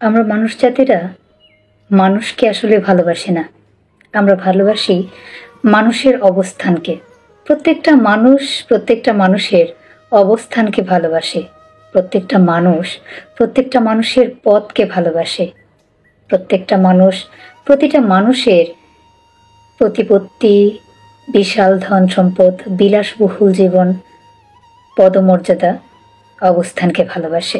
আমরা মানুষ জাতিরা মানুষকে আসলে ভালোবাসি না। আমরা ভালোবাসি মানুষের অবস্থানকে। প্রত্যেকটা মানুষের অবস্থানকে ভালোবাসে। প্রত্যেকটা মানুষের পথকে ভালোবাসে। প্রতিটা মানুষের প্রতিপত্তি, বিশাল ধন সম্পদ, বিলাসবহুল জীবন, পদমর্যাদা, অবস্থানকে ভালোবাসে।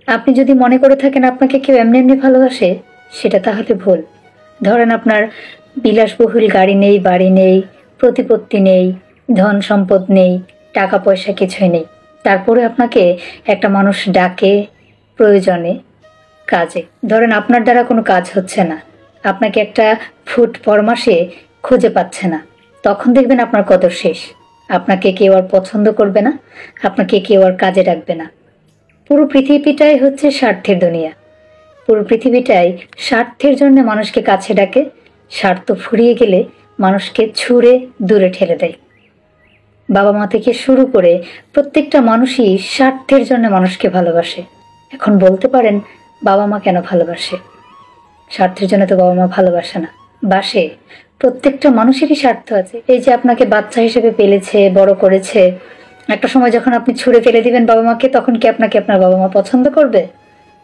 আপনি যদি মনে করে থাকেন আপনাকে কেউ এমনি এমনি ভালোবাসে, সেটা তাহলে ভুল। ধরেন আপনার বিলাসবহুল গাড়ি নেই, বাড়ি নেই, প্রতিপত্তি নেই, ধন সম্পদ নেই, টাকা পয়সা কিছুই নেই, তারপরে আপনাকে একটা মানুষ ডাকে প্রয়োজনে, কাজে। ধরেন আপনার দ্বারা কোনো কাজ হচ্ছে না, আপনাকে একটা ফুড ফরমাসে খুঁজে পাচ্ছে না, তখন দেখবেন আপনার কদর শেষ। আপনাকে কেউ আর পছন্দ করবে না, আপনাকে কেউ আর কাজে ডাকবে না। পুরো পৃথিবীটাই হচ্ছে স্বার্থের দুনিয়া। পুরো পৃথিবীটাই স্বার্থের জন্য মানুষকে কাছে ডাকে। স্বার্থ ফুরিয়ে গেলে মানুষকে ছুঁড়ে দূরে ঠেলে দেয়। বাবা মা থেকে শুরু করে প্রত্যেকটা মানুষই স্বার্থের জন্য মানুষকে ভালোবাসে। এখন বলতে পারেন বাবা মা কেন ভালোবাসে? স্বার্থের জন্য তো বাবা মা ভালোবাসে না, বাসে। প্রত্যেকটা মানুষেরই স্বার্থ আছে। এই যে আপনাকে বাচ্চা হিসেবে পেলেছে, বড় করেছে, একটা সময় যখন আপনি ছুঁড়ে ফেলে দিবেন বাবা মাকে, তখন কি আপনাকে আপনার বাবা মা পছন্দ করবে?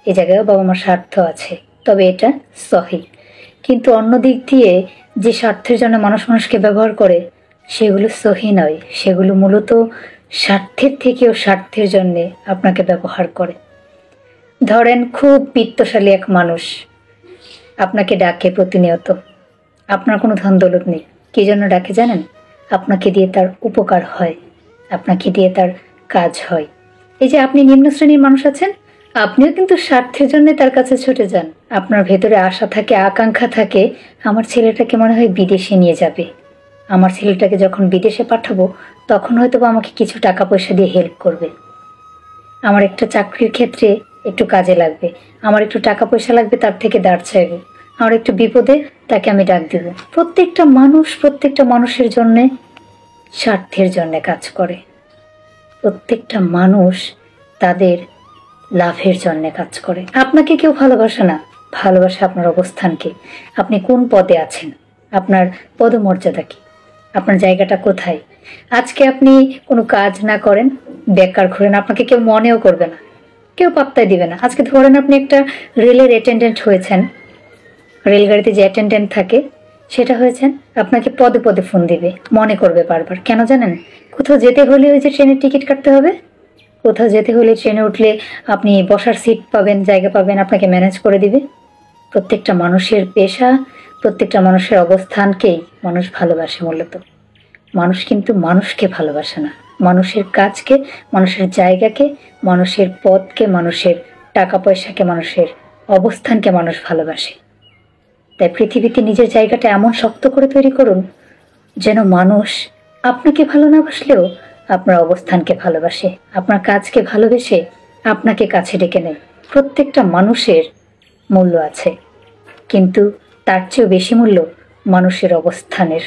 এই জায়গায় বাবা মার স্বার্থ আছে, তবে এটা সহি। কিন্তু অন্য দিক দিয়ে যে স্বার্থের জন্য মানুষকে ব্যবহার করে, সেগুলো সহি নয়। সেগুলো মূলত স্বার্থের থেকেও স্বার্থের জন্যে আপনাকে ব্যবহার করে। ধরেন খুব বিত্তশালী এক মানুষ আপনাকে ডাকে প্রতিনিয়ত। আপনার কোনো ধন দৌলত নেই, কি জন্য ডাকে জানেন? আপনাকে দিয়ে তার উপকার হয়, আপনাকে দিয়ে তার কাজ হয়। এই যে আপনি নিম্ন শ্রেণীর মানুষ আছেন, আপনিও কিন্তু স্বার্থের জন্য তার কাছে ছুটে যান। আপনার ভেতরে আশা থাকে, আকাঙ্ক্ষা থাকে, আমার ছেলেটাকে মনে হয় বিদেশে নিয়ে যাবে, আমার ছেলেটাকে যখন বিদেশে পাঠাবো তখন হয়তো আমাকে কিছু টাকা পয়সা দিয়ে হেল্প করবে, আমার একটা চাকরির ক্ষেত্রে একটু কাজে লাগবে, আমার একটু টাকা পয়সা লাগবে, তার থেকে ধার চাইবো, আমার একটু বিপদে তাকে আমি ডাক দেব। প্রত্যেকটা মানুষের জন্যে স্বার্থের জন্য কাজ করে। প্রত্যেকটা মানুষ তাদের লাভের জন্য কাজ করে। আপনাকে কেউ ভালোবাসে না, ভালোবাসে আপনার অবস্থানকে। আপনি কোন পদে আছেন, আপনার পদমর্যাদা কি, আপনার জায়গাটা কোথায়। আজকে আপনি কোনো কাজ না করেন, বেকার ঘুরেন, আপনাকে কেউ মনেও করবে না, কেউ পাত্তাই দিবে না। আজকে ধরেন আপনি একটা রেলের অ্যাটেন্ডেন্ট হয়েছেন, রেলগাড়িতে যে অ্যাটেন্ডেন্ট থাকে সেটা হয়েছেন, আপনাকে পদে পদে ফোন দিবে, মনে করবে বারবার। কেন জানেন? কোথাও যেতে হলে ওই যে ট্রেনের টিকিট কাটতে হবে, কোথাও যেতে হলে ট্রেনে উঠলে আপনি বসার সিট পাবেন, জায়গা পাবেন, আপনাকে ম্যানেজ করে দিবে। প্রত্যেকটা মানুষের পেশা, প্রত্যেকটা মানুষের অবস্থানকেই মানুষ ভালোবাসে মূলত। মানুষ কিন্তু মানুষকে ভালোবাসে না, মানুষের কাজকে, মানুষের জায়গাকে, মানুষের পদকে, মানুষের টাকা পয়সাকে, মানুষের অবস্থানকে মানুষ ভালোবাসে। তাই পৃথিবীতে নিজের জায়গাটা এমন শক্ত করে তৈরি করুন যেন মানুষ আপনাকে ভালো না বাসলেও আপনার অবস্থানকে ভালোবাসে, আপনার কাজকে ভালোবেসে আপনাকে কাছে ডেকে নেয়। প্রত্যেকটা মানুষের মূল্য আছে, কিন্তু তার চেয়েও বেশি মূল্য মানুষের অবস্থানের।